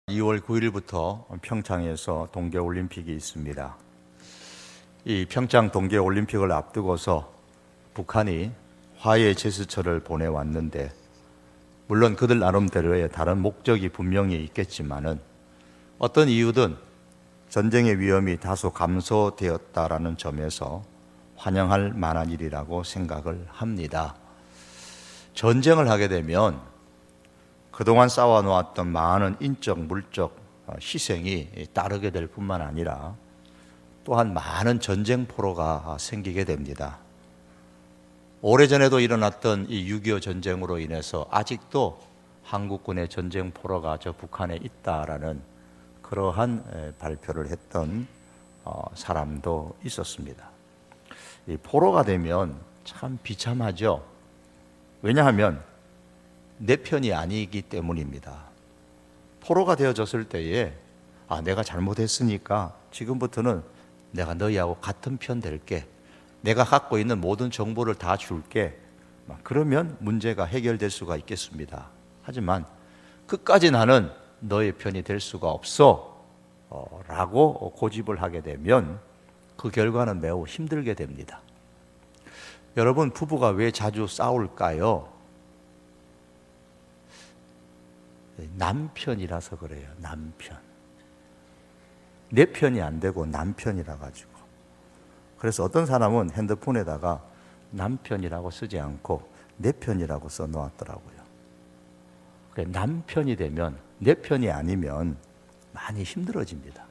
2월 9일부터 평창에서 동계올림픽이 있습니다. 이 평창 동계올림픽을 앞두고서 북한이 화해 제스처를 보내왔는데, 물론 그들 나름대로의 다른 목적이 분명히 있겠지만은 어떤 이유든 전쟁의 위험이 다소 감소되었다라는 점에서 환영할 만한 일이라고 생각을 합니다. 전쟁을 하게 되면 그동안 쌓아놓았던 많은 인적, 물적 희생이 따르게 될 뿐만 아니라 또한 많은 전쟁 포로가 생기게 됩니다. 오래전에도 일어났던 이 6.25 전쟁으로 인해서 아직도 한국군의 전쟁 포로가 저 북한에 있다라는 그러한 발표를 했던 사람도 있었습니다. 이 포로가 되면 참 비참하죠. 왜냐하면 내 편이 아니기 때문입니다. 포로가 되어졌을 때에 내가 잘못했으니까 지금부터는 내가 너희하고 같은 편 될게, 내가 갖고 있는 모든 정보를 다 줄게, 그러면 문제가 해결될 수가 있겠습니다. 하지만 끝까지 나는 너의 편이 될 수가 없어 라고 고집을 하게 되면 그 결과는 매우 힘들게 됩니다. 여러분, 부부가 왜 자주 싸울까요? 남편이라서 그래요. 남편. 내 편이 안 되고 남편이라 가지고. 그래서 어떤 사람은 핸드폰에다가 남편이라고 쓰지 않고 내 편이라고 써 놓았더라고요. 남편이 되면, 내 편이 아니면 많이 힘들어집니다.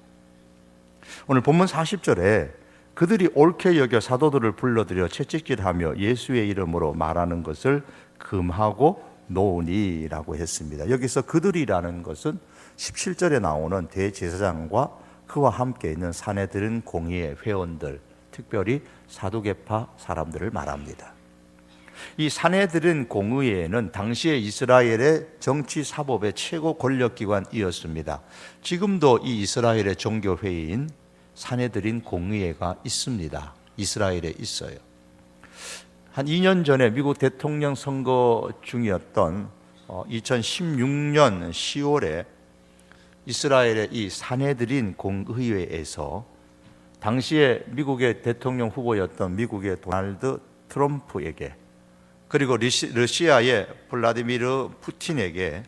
오늘 본문 40절에 그들이 옳게 여겨 사도들을 불러들여 채찍질하며 예수의 이름으로 말하는 것을 금하고 노니라고 했습니다. 여기서 그들이라는 것은 17절에 나오는 대제사장과 그와 함께 있는 산헤드린 공의회 회원들, 특별히 사두개파 사람들을 말합니다. 이 산헤드린 공의회는 당시의 이스라엘의 정치 사법의 최고 권력기관이었습니다. 지금도 이 이스라엘의 종교회의인 산헤드린 공의회가 있습니다. 이스라엘에 있어요. 한 2년 전에 미국 대통령 선거 중이었던 2016년 10월에 이스라엘의 이 산헤드린 공의회에서 당시에 미국의 대통령 후보였던 미국의 도널드 트럼프에게, 그리고 러시아의 블라디미르 푸틴에게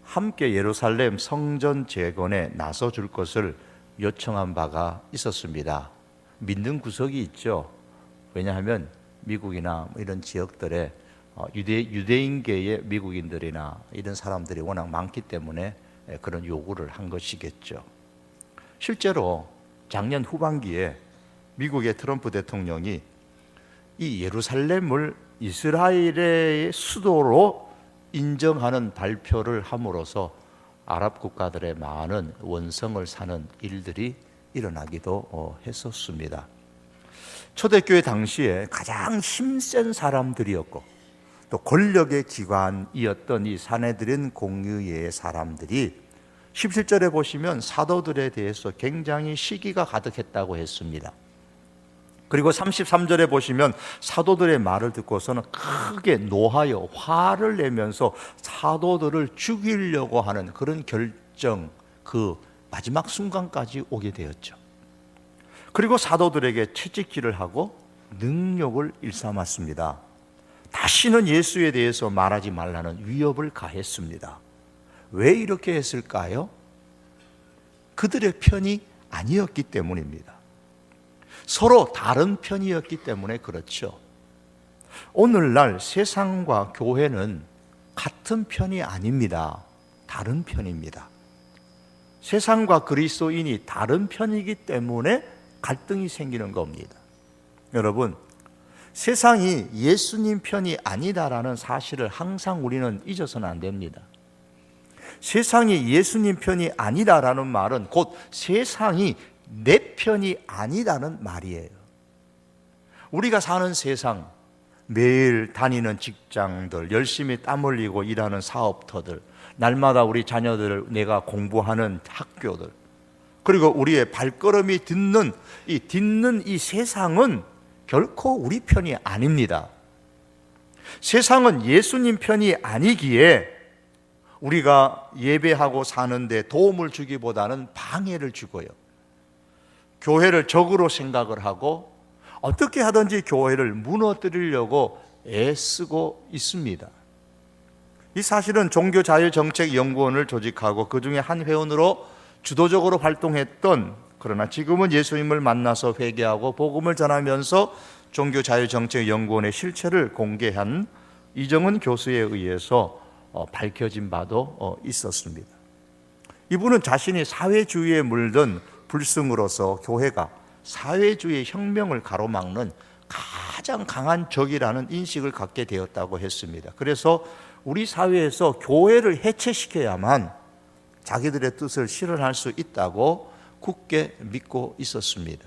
함께 예루살렘 성전 재건에 나서줄 것을 요청한 바가 있었습니다. 믿는 구석이 있죠. 왜냐하면 미국이나 이런 지역들에 유대인계의 미국인들이나 이런 사람들이 워낙 많기 때문에 그런 요구를 한 것이겠죠. 실제로 작년 후반기에 미국의 트럼프 대통령이 이 예루살렘을 이스라엘의 수도로 인정하는 발표를 함으로써 아랍 국가들의 많은 원성을 사는 일들이 일어나기도 했었습니다. 초대교회 당시에 가장 힘센 사람들이었고 또 권력의 기관이었던 이 산헤드린 공의회의 사람들이 17절에 보시면 사도들에 대해서 굉장히 시기가 가득했다고 했습니다. 그리고 33절에 보시면 사도들의 말을 듣고서는 크게 노하여 화를 내면서 사도들을 죽이려고 하는 그런 결정, 그 마지막 순간까지 오게 되었죠. 그리고 사도들에게 채찍질을 하고 능욕을 일삼았습니다. 다시는 예수에 대해서 말하지 말라는 위협을 가했습니다. 왜 이렇게 했을까요? 그들의 편이 아니었기 때문입니다. 서로 다른 편이었기 때문에 그렇죠. 오늘날 세상과 교회는 같은 편이 아닙니다. 다른 편입니다. 세상과 그리스도인이 다른 편이기 때문에 갈등이 생기는 겁니다. 여러분, 세상이 예수님 편이 아니다라는 사실을 항상 우리는 잊어서는 안 됩니다. 세상이 예수님 편이 아니다라는 말은 곧 세상이 내 편이 아니다는 말이에요. 우리가 사는 세상, 매일 다니는 직장들, 열심히 땀 흘리고 일하는 사업터들, 날마다 우리 자녀들을 내가 공부하는 학교들, 그리고 우리의 발걸음이 딛는 이 세상은 결코 우리 편이 아닙니다. 세상은 예수님 편이 아니기에 우리가 예배하고 사는데 도움을 주기보다는 방해를 주고요, 교회를 적으로 생각을 하고 어떻게 하든지 교회를 무너뜨리려고 애쓰고 있습니다. 이 사실은 종교자유정책연구원을 조직하고 그 중에 한 회원으로 주도적으로 활동했던, 그러나 지금은 예수님을 만나서 회개하고 복음을 전하면서 종교자유정책연구원의 실체를 공개한 이정은 교수에 의해서 밝혀진 바도 있었습니다. 이분은 자신이 사회주의에 물든 불승으로서 교회가 사회주의 혁명을 가로막는 가장 강한 적이라는 인식을 갖게 되었다고 했습니다. 그래서 우리 사회에서 교회를 해체시켜야만 자기들의 뜻을 실현할 수 있다고 굳게 믿고 있었습니다.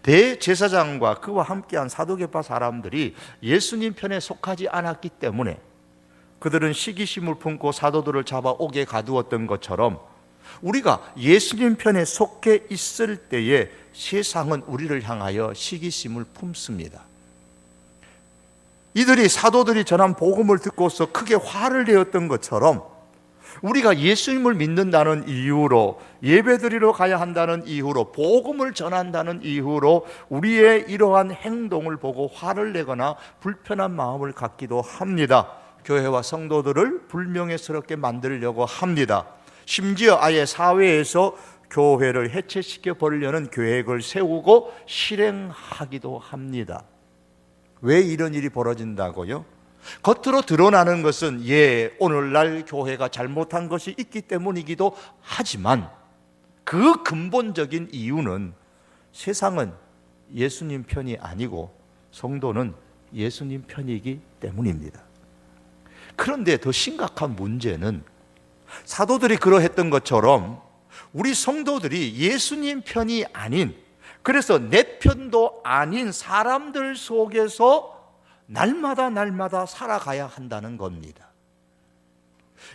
대제사장과 그와 함께한 사도계파 사람들이 예수님 편에 속하지 않았기 때문에 그들은 시기심을 품고 사도들을 잡아 옥에 가두었던 것처럼 우리가 예수님 편에 속해 있을 때에 세상은 우리를 향하여 시기심을 품습니다. 이들이 사도들이 전한 복음을 듣고서 크게 화를 내었던 것처럼 우리가 예수님을 믿는다는 이유로, 예배드리러 가야 한다는 이유로, 복음을 전한다는 이유로 우리의 이러한 행동을 보고 화를 내거나 불편한 마음을 갖기도 합니다. 교회와 성도들을 불명예스럽게 만들려고 합니다. 심지어 아예 사회에서 교회를 해체시켜 버리려는 계획을 세우고 실행하기도 합니다. 왜 이런 일이 벌어진다고요? 겉으로 드러나는 것은 오늘날 교회가 잘못한 것이 있기 때문이기도 하지만 그 근본적인 이유는 세상은 예수님 편이 아니고 성도는 예수님 편이기 때문입니다. 그런데 더 심각한 문제는 사도들이 그러했던 것처럼 우리 성도들이 예수님 편이 아닌, 그래서 내 편도 아닌 사람들 속에서 날마다 살아가야 한다는 겁니다.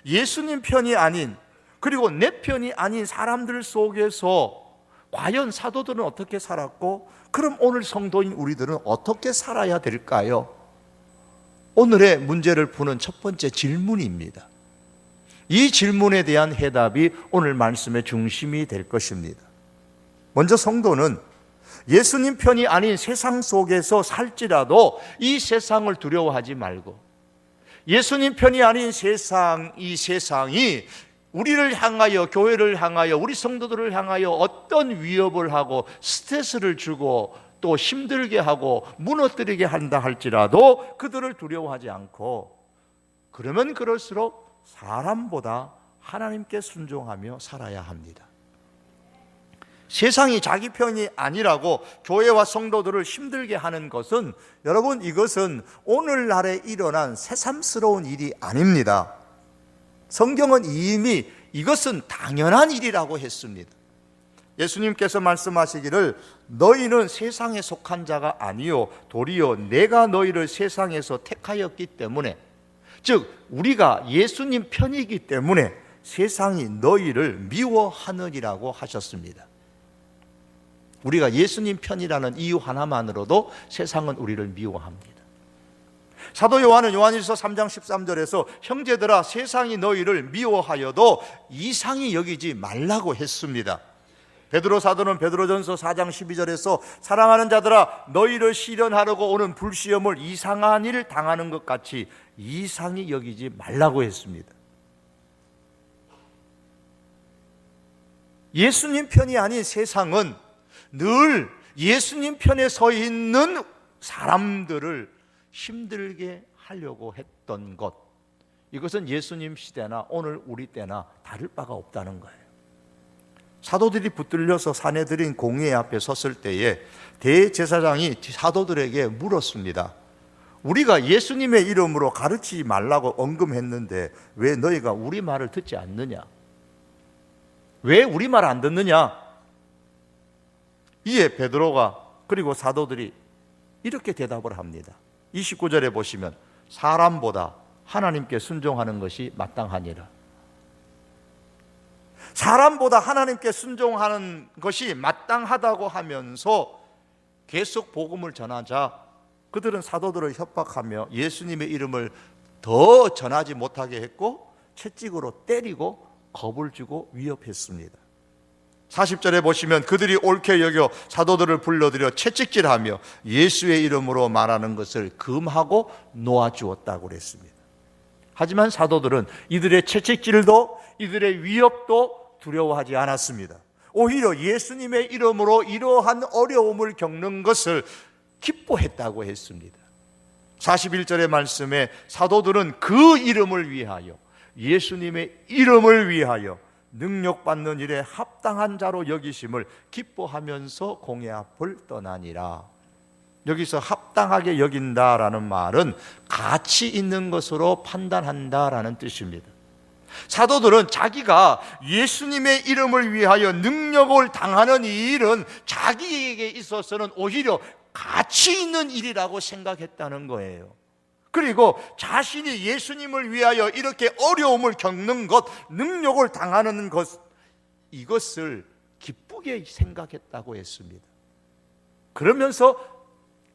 예수님 편이 아닌, 그리고 내 편이 아닌 사람들 속에서 과연 사도들은 어떻게 살았고, 그럼 오늘 성도인 우리들은 어떻게 살아야 될까요? 오늘의 문제를 푸는 첫 번째 질문입니다. 이 질문에 대한 해답이 오늘 말씀의 중심이 될 것입니다. 먼저 성도는 예수님 편이 아닌 세상 속에서 살지라도 이 세상을 두려워하지 말고, 예수님 편이 아닌 이 세상이 우리를 향하여, 교회를 향하여, 우리 성도들을 향하여 어떤 위협을 하고 스트레스를 주고 또 힘들게 하고 무너뜨리게 한다 할지라도 그들을 두려워하지 않고, 그러면 그럴수록 사람보다 하나님께 순종하며 살아야 합니다. 세상이 자기 편이 아니라고 교회와 성도들을 힘들게 하는 것은, 여러분, 이것은 오늘날에 일어난 새삼스러운 일이 아닙니다. 성경은 이미 이것은 당연한 일이라고 했습니다. 예수님께서 말씀하시기를 너희는 세상에 속한 자가 아니요 도리어 내가 너희를 세상에서 택하였기 때문에, 즉 우리가 예수님 편이기 때문에 세상이 너희를 미워하느니라고 하셨습니다. 우리가 예수님 편이라는 이유 하나만으로도 세상은 우리를 미워합니다. 사도 요한은 요한일서 3장 13절에서 형제들아 세상이 너희를 미워하여도 이상히 여기지 말라고 했습니다. 베드로 사도는 베드로전서 4장 12절에서 사랑하는 자들아 너희를 시련하려고 오는 불시험을 이상한 일을 당하는 것 같이 이상히 여기지 말라고 했습니다. 예수님 편이 아닌 세상은 늘 예수님 편에 서 있는 사람들을 힘들게 하려고 했던 것, 이것은 예수님 시대나 오늘 우리 때나 다를 바가 없다는 거예요. 사도들이 붙들려서 사내들인 공회 앞에 섰을 때에 대제사장이 사도들에게 물었습니다. 우리가 예수님의 이름으로 가르치지 말라고 언급했는데 왜 너희가 우리 말을 듣지 않느냐? 왜 우리 말 안 듣느냐? 이에 베드로가 그리고 사도들이 이렇게 대답을 합니다. 29절에 보시면 사람보다 하나님께 순종하는 것이 마땅하니라. 사람보다 하나님께 순종하는 것이 마땅하다고 하면서 계속 복음을 전하자 그들은 사도들을 협박하며 예수님의 이름을 더 전하지 못하게 했고, 채찍으로 때리고 겁을 주고 위협했습니다. 40절에 보시면 그들이 옳게 여겨 사도들을 불러들여 채찍질하며 예수의 이름으로 말하는 것을 금하고 놓아주었다고 그랬습니다. 하지만 사도들은 이들의 채찍질도 이들의 위협도 두려워하지 않았습니다. 오히려 예수님의 이름으로 이러한 어려움을 겪는 것을 기뻐했다고 했습니다. 41절의 말씀에 사도들은 그 이름을 위하여, 예수님의 이름을 위하여 능력받는 일에 합당한 자로 여기심을 기뻐하면서 공회 앞을 떠나니라. 여기서 합당하게 여긴다라는 말은 가치 있는 것으로 판단한다라는 뜻입니다. 사도들은 자기가 예수님의 이름을 위하여 능력을 당하는 이 일은 자기에게 있어서는 오히려 가치 있는 일이라고 생각했다는 거예요. 그리고 자신이 예수님을 위하여 이렇게 어려움을 겪는 것, 능력을 당하는 것, 이것을 기쁘게 생각했다고 했습니다. 그러면서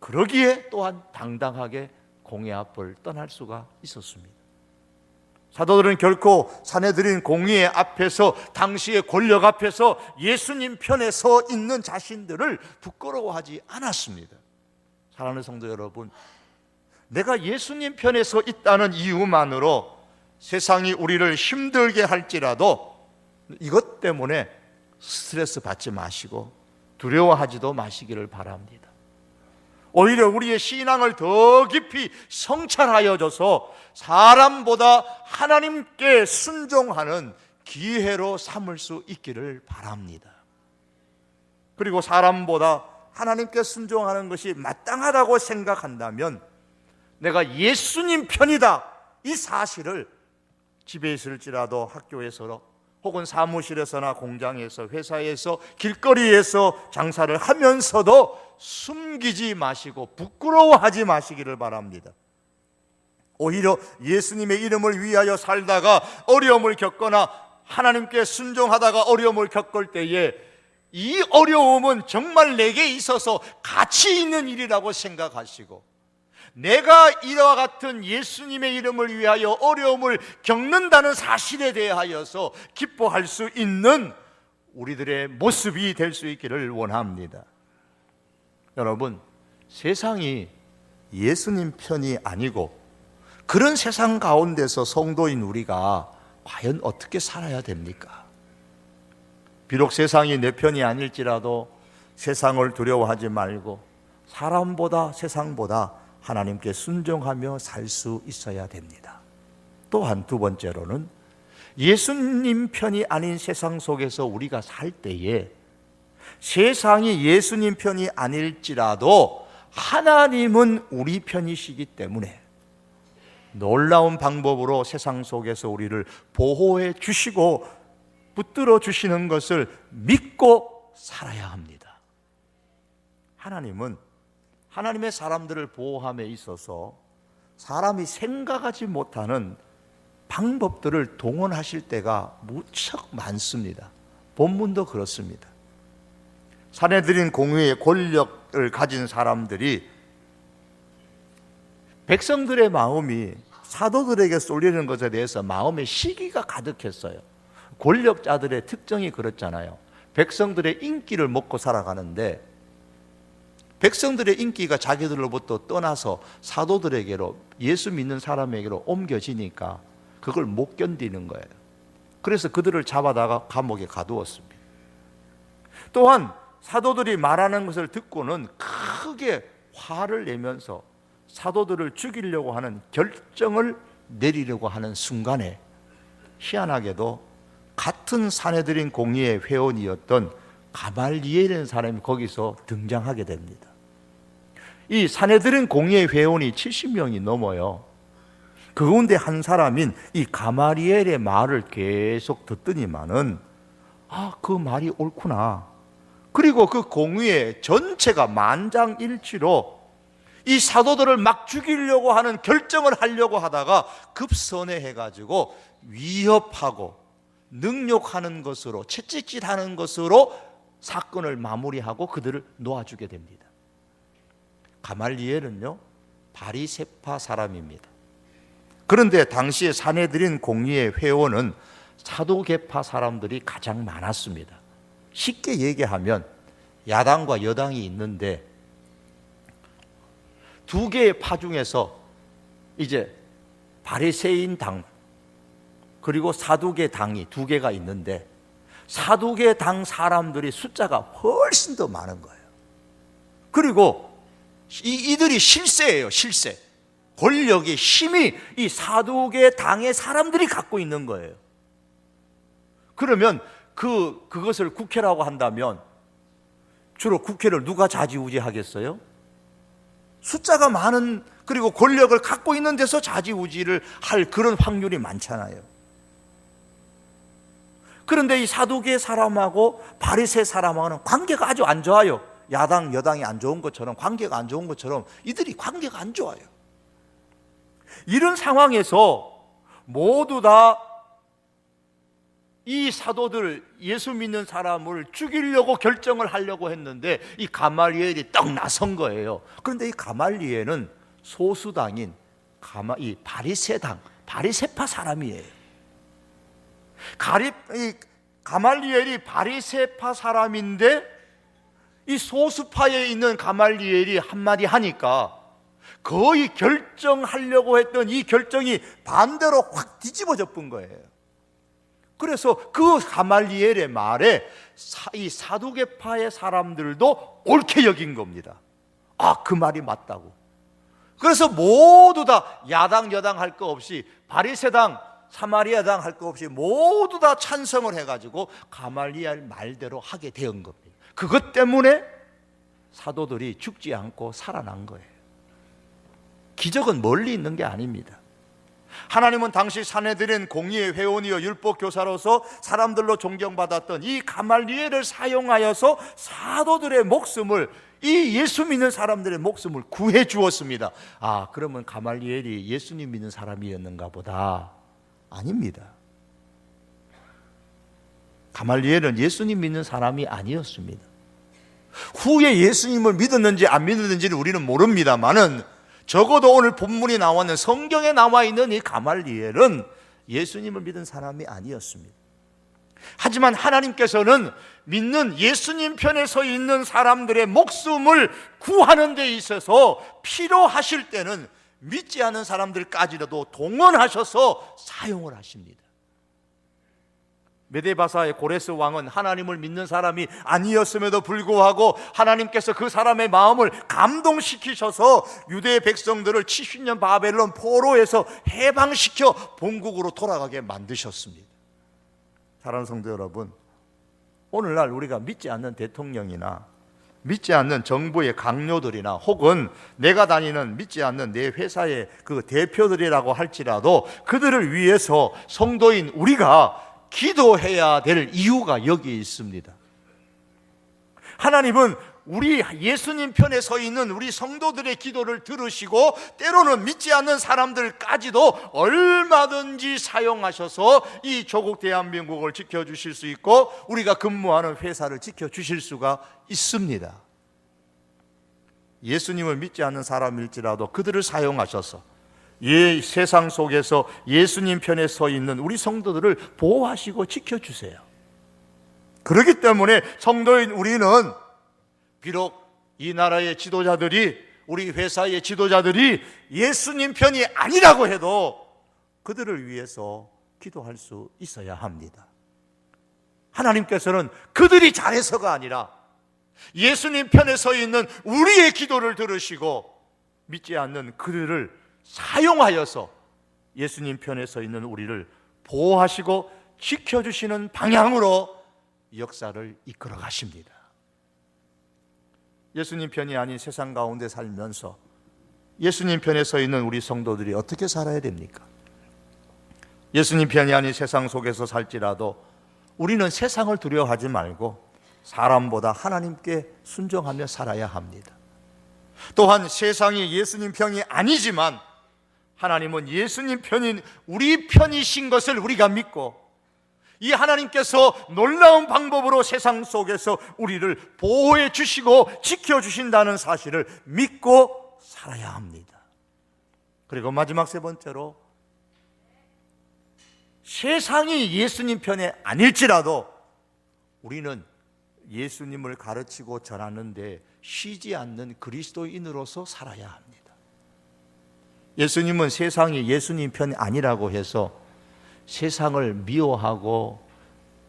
그러기에 또한 당당하게 공회 앞을 떠날 수가 있었습니다. 사도들은 결코 사내들인 공회 앞에서, 당시의 권력 앞에서 예수님 편에 서 있는 자신들을 부끄러워하지 않았습니다. 사랑하는 성도 여러분, 내가 예수님 편에 서 있다는 이유만으로 세상이 우리를 힘들게 할지라도 이것 때문에 스트레스 받지 마시고 두려워하지도 마시기를 바랍니다. 오히려 우리의 신앙을 더 깊이 성찰하여줘서 사람보다 하나님께 순종하는 기회로 삼을 수 있기를 바랍니다. 그리고 사람보다 하나님께 순종하는 것이 마땅하다고 생각한다면 내가 예수님 편이다, 이 사실을 집에 있을지라도 학교에서 혹은 사무실에서나 공장에서, 회사에서, 길거리에서 장사를 하면서도 숨기지 마시고 부끄러워하지 마시기를 바랍니다. 오히려 예수님의 이름을 위하여 살다가 어려움을 겪거나 하나님께 순종하다가 어려움을 겪을 때에 이 어려움은 정말 내게 있어서 가치 있는 일이라고 생각하시고, 내가 이와 같은 예수님의 이름을 위하여 어려움을 겪는다는 사실에 대하여서 기뻐할 수 있는 우리들의 모습이 될 수 있기를 원합니다. 여러분, 세상이 예수님 편이 아니고 그런 세상 가운데서 성도인 우리가 과연 어떻게 살아야 됩니까? 비록 세상이 내 편이 아닐지라도 세상을 두려워하지 말고 사람보다, 세상보다 하나님께 순종하며 살 수 있어야 됩니다. 또한 두 번째로는 예수님 편이 아닌 세상 속에서 우리가 살 때에 세상이 예수님 편이 아닐지라도 하나님은 우리 편이시기 때문에 놀라운 방법으로 세상 속에서 우리를 보호해 주시고 붙들어 주시는 것을 믿고 살아야 합니다. 하나님은 하나님의 사람들을 보호함에 있어서 사람이 생각하지 못하는 방법들을 동원하실 때가 무척 많습니다. 본문도 그렇습니다. 사내들인 공회의 권력을 가진 사람들이 백성들의 마음이 사도들에게 쏠리는 것에 대해서 마음에 시기가 가득했어요. 권력자들의 특징이 그렇잖아요. 백성들의 인기를 먹고 살아가는데 백성들의 인기가 자기들로부터 떠나서 사도들에게로, 예수 믿는 사람에게로 옮겨지니까 그걸 못 견디는 거예요. 그래서 그들을 잡아다가 감옥에 가두었습니다. 또한 사도들이 말하는 것을 듣고는 크게 화를 내면서 사도들을 죽이려고 하는 결정을 내리려고 하는 순간에 희한하게도 같은 사내들인 공의의 회원이었던 가말리엘이라는 사람이 거기서 등장하게 됩니다. 이 사내들인 공의의 회원이 70명이 넘어요. 그 가운데 한 사람인 이 가말리엘의 말을 계속 듣더니만은 그 말이 옳구나. 그리고 그 공의회 전체가 만장일치로 이 사도들을 막 죽이려고 하는 결정을 하려고 하다가 급선회해가지고 위협하고 능욕하는 것으로, 채찍질하는 것으로 사건을 마무리하고 그들을 놓아주게 됩니다. 가말리엘은요, 바리새파 사람입니다. 그런데 당시에 산헤드린 공의회 회원은 사도계파 사람들이 가장 많았습니다. 쉽게 얘기하면 야당과 여당이 있는데 두 개의 파 중에서 이제 바리새인 당 그리고 사두개 당이 두 개가 있는데 사두개 당 사람들이 숫자가 훨씬 더 많은 거예요. 그리고 이들이 실세예요. 실세. 권력의 힘이 이 사두개 당의 사람들이 갖고 있는 거예요. 그러면 그것을 국회라고 한다면 주로 국회를 누가 좌지우지하겠어요? 숫자가 많은 그리고 권력을 갖고 있는 데서 좌지우지를 할 그런 확률이 많잖아요. 그런데 이 사두개 사람하고 바리새 사람하고는 관계가 아주 안 좋아요. 야당 여당이 안 좋은 것처럼 관계가 안 좋은 것처럼 이들이 관계가 안 좋아요. 이런 상황에서 모두 다 이 사도들 예수 믿는 사람을 죽이려고 결정을 하려고 했는데 이 가말리엘이 딱 나선 거예요. 그런데 이 가말리엘은 소수당인 이 바리새당, 바리새파 사람이에요. 이 가말리엘이 바리새파 사람인데 이 소수파에 있는 가말리엘이 한마디 하니까 거의 결정하려고 했던 이 결정이 반대로 확 뒤집어져 본 거예요. 그래서 그 가말리엘의 말에 이 사두개파의 사람들도 옳게 여긴 겁니다. 아, 그 말이 맞다고. 그래서 모두 다 야당 여당 할 거 없이 바리새당 사마리아당 할 거 없이 모두 다 찬성을 해가지고 가말리엘 말대로 하게 된 겁니다. 그것 때문에 사도들이 죽지 않고 살아난 거예요. 기적은 멀리 있는 게 아닙니다. 하나님은 당시 산헤드린 공의회 회원이요 율법교사로서 사람들로 존경받았던 이 가말리엘을 사용하여서 사도들의 목숨을 이 예수 믿는 사람들의 목숨을 구해 주었습니다. 아, 그러면 가말리엘이 예수님 믿는 사람이었는가 보다. 아닙니다. 가말리엘은 예수님 믿는 사람이 아니었습니다. 후에 예수님을 믿었는지 안 믿었는지는 우리는 모릅니다만은 적어도 오늘 본문이 나왔는 성경에 나와 있는 이 가말리엘은 예수님을 믿은 사람이 아니었습니다. 하지만 하나님께서는 믿는 예수님 편에 서 있는 사람들의 목숨을 구하는 데 있어서 필요하실 때는 믿지 않는 사람들까지라도 동원하셔서 사용을 하십니다. 메데바사의 고레스 왕은 하나님을 믿는 사람이 아니었음에도 불구하고 하나님께서 그 사람의 마음을 감동시키셔서 유대 백성들을 70년 바벨론 포로에서 해방시켜 본국으로 돌아가게 만드셨습니다. 사랑하는 성도 여러분, 오늘날 우리가 믿지 않는 대통령이나 믿지 않는 정부의 강요들이나 혹은 내가 다니는 믿지 않는 내 회사의 그 대표들이라고 할지라도 그들을 위해서 성도인 우리가 기도해야 될 이유가 여기에 있습니다. 하나님은 우리 예수님 편에 서 있는 우리 성도들의 기도를 들으시고 때로는 믿지 않는 사람들까지도 얼마든지 사용하셔서 이 조국 대한민국을 지켜주실 수 있고 우리가 근무하는 회사를 지켜주실 수가 있습니다. 예수님을 믿지 않는 사람일지라도 그들을 사용하셔서 이 세상 속에서 예수님 편에 서 있는 우리 성도들을 보호하시고 지켜주세요. 그렇기 때문에 성도인 우리는 비록 이 나라의 지도자들이 우리 회사의 지도자들이 예수님 편이 아니라고 해도 그들을 위해서 기도할 수 있어야 합니다. 하나님께서는 그들이 잘해서가 아니라 예수님 편에 서 있는 우리의 기도를 들으시고 믿지 않는 그들을 사용하여서 예수님 편에 서 있는 우리를 보호하시고 지켜주시는 방향으로 역사를 이끌어 가십니다. 예수님 편이 아닌 세상 가운데 살면서 예수님 편에 서 있는 우리 성도들이 어떻게 살아야 됩니까? 예수님 편이 아닌 세상 속에서 살지라도 우리는 세상을 두려워하지 말고 사람보다 하나님께 순종하며 살아야 합니다. 또한 세상이 예수님 편이 아니지만 하나님은 예수님 편인 우리 편이신 것을 우리가 믿고 이 하나님께서 놀라운 방법으로 세상 속에서 우리를 보호해 주시고 지켜주신다는 사실을 믿고 살아야 합니다. 그리고 마지막 세 번째로 세상이 예수님 편에 아닐지라도 우리는 예수님을 가르치고 전하는데 쉬지 않는 그리스도인으로서 살아야 합니다. 예수님은 세상이 예수님 편이 아니라고 해서 세상을 미워하고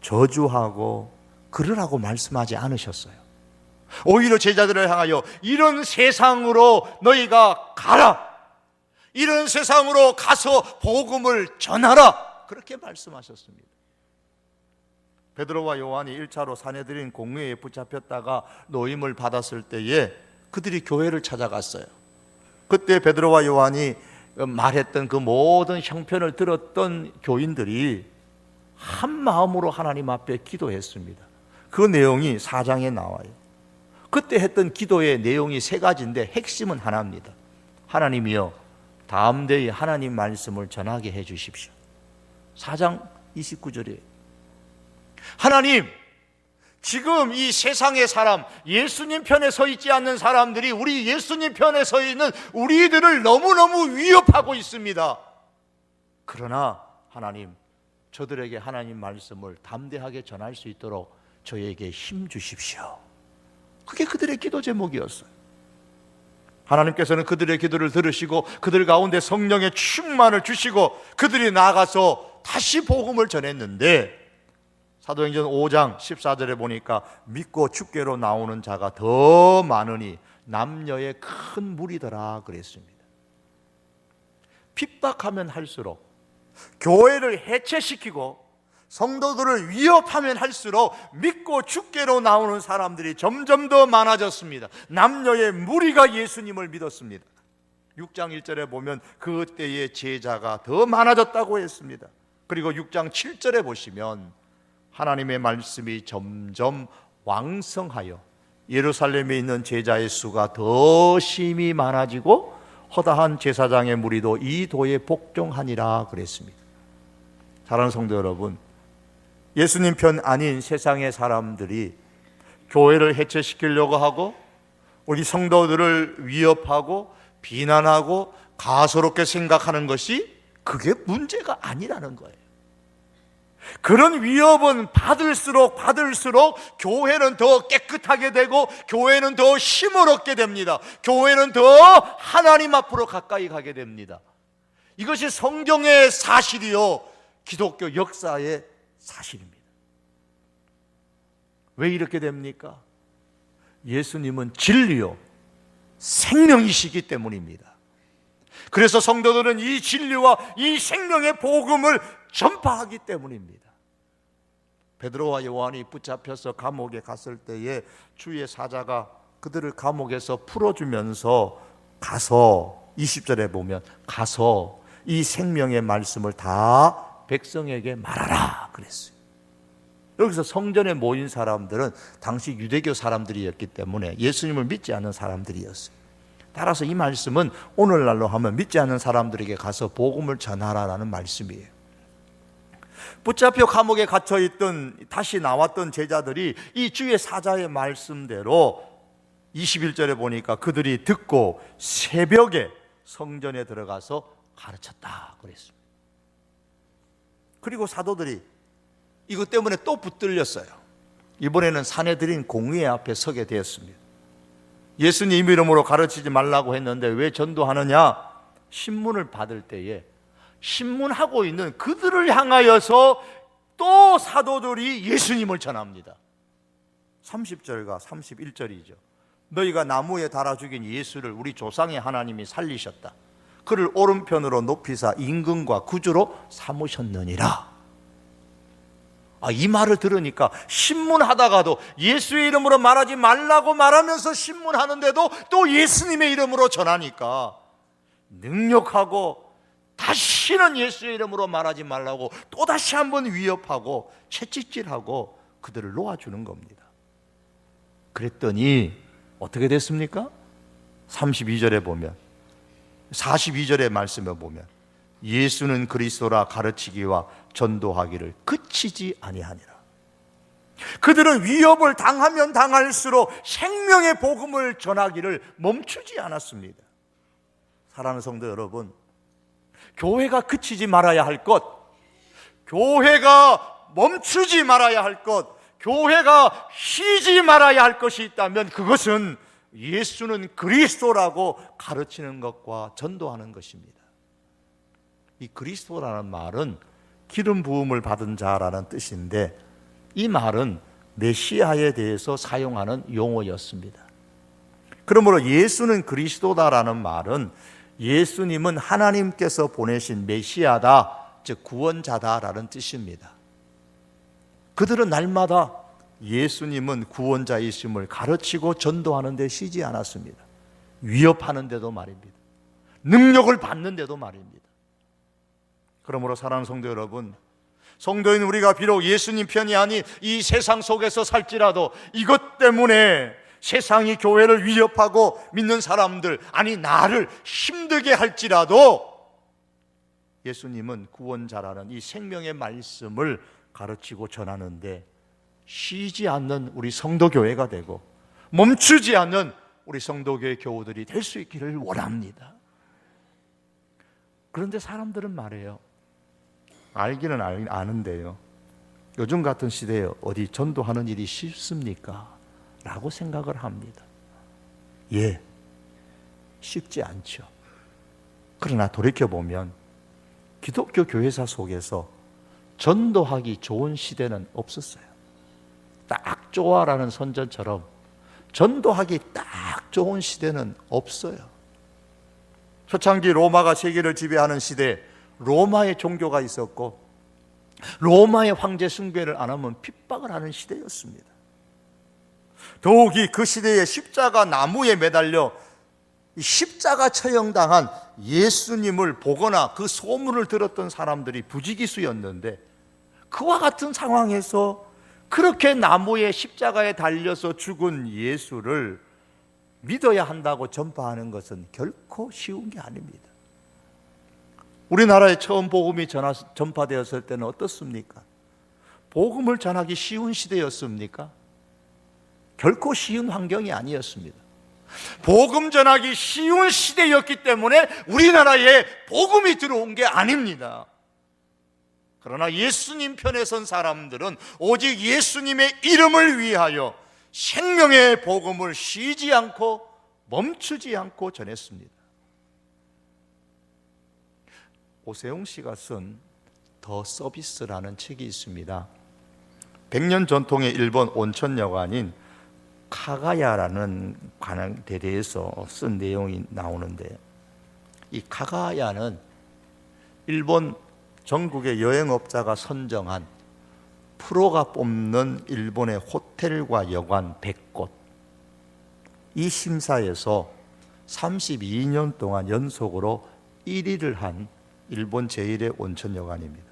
저주하고 그러라고 말씀하지 않으셨어요. 오히려 제자들을 향하여 이런 세상으로 너희가 가라, 이런 세상으로 가서 복음을 전하라, 그렇게 말씀하셨습니다. 베드로와 요한이 1차로 사내들인 공회에 붙잡혔다가 노임을 받았을 때에 그들이 교회를 찾아갔어요. 그때 베드로와 요한이 말했던 그 모든 형편을 들었던 교인들이 한 마음으로 하나님 앞에 기도했습니다. 그 내용이 4장에 나와요. 그때 했던 기도의 내용이 3가지인데 핵심은 하나입니다. 하나님이여, 다음 대에 하나님 말씀을 전하게 해 주십시오. 4장 29절이에요. 하나님, 지금 이 세상의 사람, 예수님 편에 서 있지 않는 사람들이 우리 예수님 편에 서 있는 우리들을 너무너무 위협하고 있습니다. 그러나 하나님, 저들에게 하나님 말씀을 담대하게 전할 수 있도록 저에게 힘 주십시오. 그게 그들의 기도 제목이었어요. 하나님께서는 그들의 기도를 들으시고 그들 가운데 성령의 충만을 주시고 그들이 나아가서 다시 복음을 전했는데, 사도행전 5장 14절에 보니까 믿고 주께로 나오는 자가 더 많으니 남녀의 큰 무리더라 그랬습니다. 핍박하면 할수록, 교회를 해체시키고 성도들을 위협하면 할수록 믿고 주께로 나오는 사람들이 점점 더 많아졌습니다. 남녀의 무리가 예수님을 믿었습니다. 6장 1절에 보면 그때의 제자가 더 많아졌다고 했습니다. 그리고 6장 7절에 보시면 하나님의 말씀이 점점 왕성하여 예루살렘에 있는 제자의 수가 더 심히 많아지고 허다한 제사장의 무리도 이 도에 복종하니라 그랬습니다. 사랑하는 성도 여러분, 예수님 편 아닌 세상의 사람들이 교회를 해체시키려고 하고 우리 성도들을 위협하고 비난하고 가소롭게 생각하는 것이 그게 문제가 아니라는 거예요. 그런 위협은 받을수록 교회는 더 깨끗하게 되고 교회는 더 힘을 얻게 됩니다. 교회는 더 하나님 앞으로 가까이 가게 됩니다. 이것이 성경의 사실이요, 기독교 역사의 사실입니다. 왜 이렇게 됩니까? 예수님은 진리요 생명이시기 때문입니다. 그래서 성도들은 이 진리와 이 생명의 복음을 전파하기 때문입니다. 베드로와 요한이 붙잡혀서 감옥에 갔을 때에 주의 사자가 그들을 감옥에서 풀어주면서 가서 20절에 보면 가서 이 생명의 말씀을 다 백성에게 말하라 그랬어요. 여기서 성전에 모인 사람들은 당시 유대교 사람들이었기 때문에 예수님을 믿지 않는 사람들이었어요. 따라서 이 말씀은 오늘날로 하면 믿지 않는 사람들에게 가서 복음을 전하라라는 말씀이에요. 붙잡혀 감옥에 갇혀있던 다시 나왔던 제자들이 이 주의 사자의 말씀대로 21절에 보니까 그들이 듣고 새벽에 성전에 들어가서 가르쳤다 그랬습니다. 그리고 사도들이 이것 때문에 또 붙들렸어요. 이번에는 사내들인 공회 앞에 서게 되었습니다. 예수님 이름으로 가르치지 말라고 했는데 왜 전도하느냐? 신문을 받을 때에 신문하고 있는 그들을 향하여서 또 사도들이 예수님을 전합니다. 30절과 31절이죠. 너희가 나무에 달아 죽인 예수를 우리 조상의 하나님이 살리셨다. 그를 오른편으로 높이사 임금과 구주로 삼으셨느니라. 이 말을 들으니까 신문하다가도 예수의 이름으로 말하지 말라고 말하면서 신문하는데도 또 예수님의 이름으로 전하니까 능력하고 다시는 예수의 이름으로 말하지 말라고 또다시 한번 위협하고 채찍질하고 그들을 놓아주는 겁니다. 그랬더니 어떻게 됐습니까? 32절에 보면 42절의 말씀에 보면 예수는 그리스도라 가르치기와 전도하기를 그치지 아니하니라. 그들은 위협을 당하면 당할수록 생명의 복음을 전하기를 멈추지 않았습니다. 사랑하는 성도 여러분, 교회가 그치지 말아야 할 것, 교회가 멈추지 말아야 할 것, 교회가 쉬지 말아야 할 것이 있다면 그것은 예수는 그리스도라고 가르치는 것과 전도하는 것입니다. 이 그리스도라는 말은 기름 부음을 받은 자라는 뜻인데, 이 말은 메시아에 대해서 사용하는 용어였습니다. 그러므로 예수는 그리스도다라는 말은 예수님은 하나님께서 보내신 메시아다, 즉 구원자다라는 뜻입니다. 그들은 날마다 예수님은 구원자이심을 가르치고 전도하는 데 쉬지 않았습니다. 위협하는 데도 말입니다. 능력을 받는 데도 말입니다. 그러므로 사랑하는 성도 여러분, 성도인 우리가 비록 예수님 편이 아닌 이 세상 속에서 살지라도 이것 때문에 세상이 교회를 위협하고 믿는 사람들, 아니 나를 힘들게 할지라도 예수님은 구원자라는 이 생명의 말씀을 가르치고 전하는데 쉬지 않는 우리 성도교회가 되고 멈추지 않는 우리 성도교회 교우들이 될 수 있기를 원합니다. 그런데 사람들은 말해요, 알기는 아는데요, 요즘 같은 시대에 어디 전도하는 일이 쉽습니까? 라고 생각을 합니다. 예, 쉽지 않죠. 그러나 돌이켜보면 기독교 교회사 속에서 전도하기 좋은 시대는 없었어요. 딱 좋아라는 선전처럼 전도하기 딱 좋은 시대는 없어요. 초창기 로마가 세계를 지배하는 시대, 로마의 종교가 있었고 로마의 황제 숭배를 안 하면 핍박을 하는 시대였습니다. 더욱이 그 시대에 십자가 나무에 매달려 십자가 처형당한 예수님을 보거나 그 소문을 들었던 사람들이 부지기수였는데, 그와 같은 상황에서 그렇게 나무에 십자가에 달려서 죽은 예수를 믿어야 한다고 전파하는 것은 결코 쉬운 게 아닙니다. 우리나라에 처음 복음이 전파되었을 때는 어떻습니까? 복음을 전하기 쉬운 시대였습니까? 결코 쉬운 환경이 아니었습니다. 복음 전하기 쉬운 시대였기 때문에 우리나라에 복음이 들어온 게 아닙니다. 그러나 예수님 편에 선 사람들은 오직 예수님의 이름을 위하여 생명의 복음을 쉬지 않고 멈추지 않고 전했습니다. 오세훈 씨가 쓴 더 서비스라는 책이 있습니다. 100년 전통의 일본 온천 여관인 카가야라는 관에 대해서 쓴 내용이 나오는데, 이 카가야는 일본 전국의 여행업자가 선정한 프로가 뽑는 일본의 호텔과 여관 100곳, 이 심사에서 32년 동안 연속으로 1위를 한 일본 제1의 온천 여관입니다.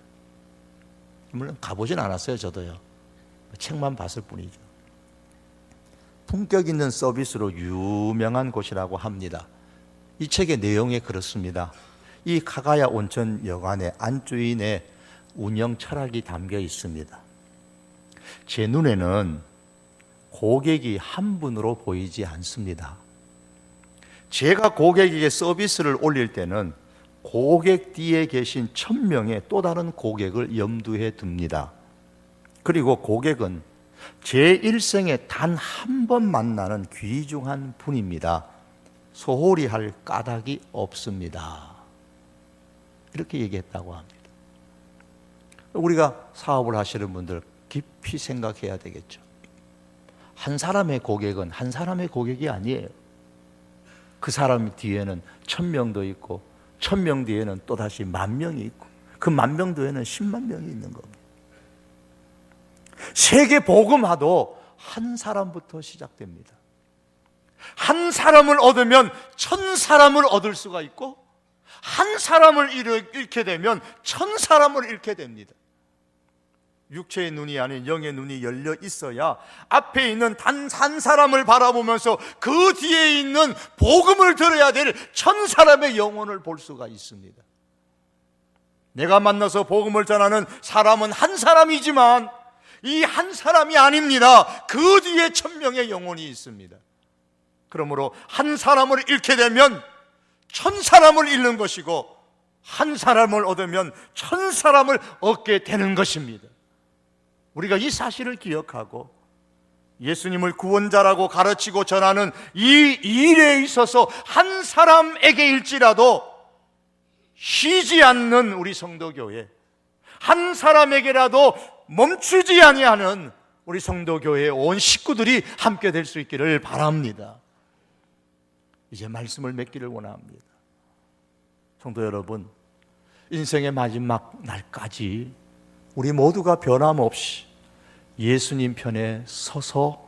물론 가보진 않았어요. 저도요. 책만 봤을 뿐이죠. 품격 있는 서비스로 유명한 곳이라고 합니다. 이 책의 내용에 그렇습니다. 이 카가야 온천 여관의 안주인의 운영 철학이 담겨 있습니다. 제 눈에는 고객이 한 분으로 보이지 않습니다. 제가 고객에게 서비스를 올릴 때는 고객 뒤에 계신 1000명의 또 다른 고객을 염두에 둡니다. 그리고 고객은 제 일생에 단 한 번 만나는 귀중한 분입니다. 소홀히 할 까닭이 없습니다. 이렇게 얘기했다고 합니다. 우리가 사업을 하시는 분들 깊이 생각해야 되겠죠. 한 사람의 고객은 한 사람의 고객이 아니에요. 그 사람 뒤에는 1000명도 있고 1000명 뒤에는 또다시 10,000명이 있고 그 10,000명 뒤에는 10만 명이 있는 겁니다. 세계 복음화도 한 사람부터 시작됩니다. 한 사람을 얻으면 1000사람을 얻을 수가 있고, 한 사람을 잃게 되면 1000사람을 잃게 됩니다. 육체의 눈이 아닌 영의 눈이 열려 있어야 앞에 있는 단 한 사람을 바라보면서 그 뒤에 있는 복음을 들어야 될 1000사람의 영혼을 볼 수가 있습니다. 내가 만나서 복음을 전하는 사람은 한 사람이지만 이 한 사람이 아닙니다. 그 뒤에 1000명의 영혼이 있습니다. 그러므로 한 사람을 잃게 되면 1000사람을 잃는 것이고, 한 사람을 얻으면 1000사람을 얻게 되는 것입니다. 우리가 이 사실을 기억하고 예수님을 구원자라고 가르치고 전하는 이 일에 있어서 한 사람에게일지라도 쉬지 않는 우리 성도교회, 한 사람에게라도 멈추지 아니하는 우리 성도교회의 온 식구들이 함께 될 수 있기를 바랍니다. 이제 말씀을 맺기를 원합니다. 성도 여러분, 인생의 마지막 날까지 우리 모두가 변함없이 예수님 편에 서서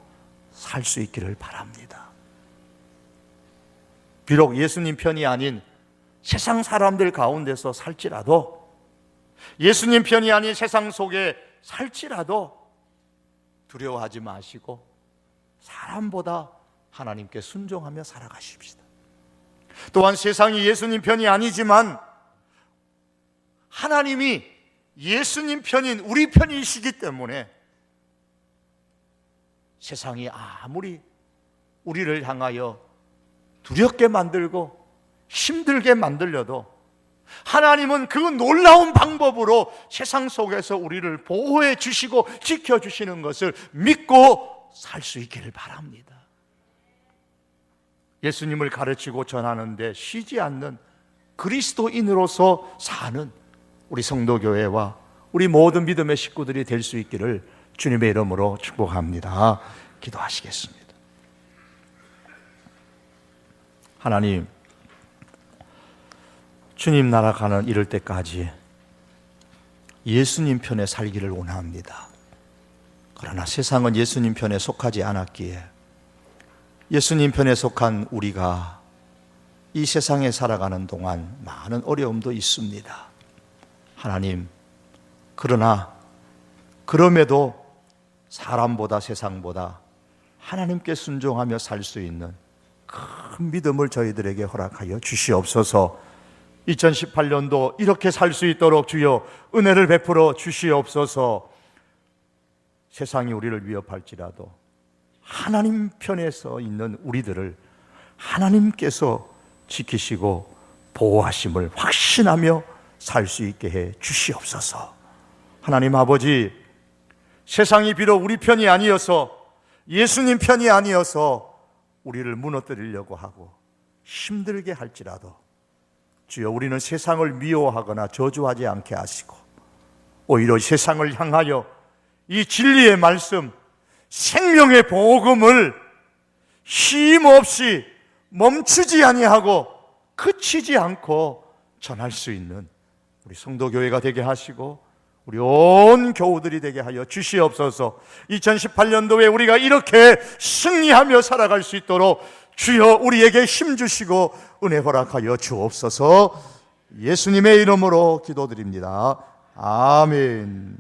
살 수 있기를 바랍니다. 비록 예수님 편이 아닌 세상 사람들 가운데서 살지라도, 예수님 편이 아닌 세상 속에 살지라도 두려워하지 마시고 사람보다 하나님께 순종하며 살아가십시다. 또한 세상이 예수님 편이 아니지만 하나님이 예수님 편인 우리 편이시기 때문에 세상이 아무리 우리를 향하여 두렵게 만들고 힘들게 만들려도 하나님은 그 놀라운 방법으로 세상 속에서 우리를 보호해 주시고 지켜주시는 것을 믿고 살 수 있기를 바랍니다. 예수님을 가르치고 전하는데 쉬지 않는 그리스도인으로서 사는 우리 성도교회와 우리 모든 믿음의 식구들이 될 수 있기를 주님의 이름으로 축복합니다. 기도하시겠습니다. 하나님, 주님 나라 가는 이럴 때까지 예수님 편에 살기를 원합니다. 그러나 세상은 예수님 편에 속하지 않았기에 예수님 편에 속한 우리가 이 세상에 살아가는 동안 많은 어려움도 있습니다. 하나님, 그러나 그럼에도 사람보다 세상보다 하나님께 순종하며 살 수 있는 큰 믿음을 저희들에게 허락하여 주시옵소서. 2018년도 이렇게 살 수 있도록 주여 은혜를 베풀어 주시옵소서. 세상이 우리를 위협할지라도 하나님 편에서 있는 우리들을 하나님께서 지키시고 보호하심을 확신하며 살 수 있게 해 주시옵소서. 하나님 아버지, 세상이 비록 우리 편이 아니어서, 예수님 편이 아니어서 우리를 무너뜨리려고 하고 힘들게 할지라도 주여 우리는 세상을 미워하거나 저주하지 않게 하시고 오히려 세상을 향하여 이 진리의 말씀, 생명의 복음을 쉼없이 멈추지 아니하고 그치지 않고 전할 수 있는 우리 성도교회가 되게 하시고 우리 온 교우들이 되게 하여 주시옵소서. 2018년도에 우리가 이렇게 승리하며 살아갈 수 있도록 주여 우리에게 힘 주시고 은혜 허락하여 주옵소서. 예수님의 이름으로 기도드립니다. 아멘.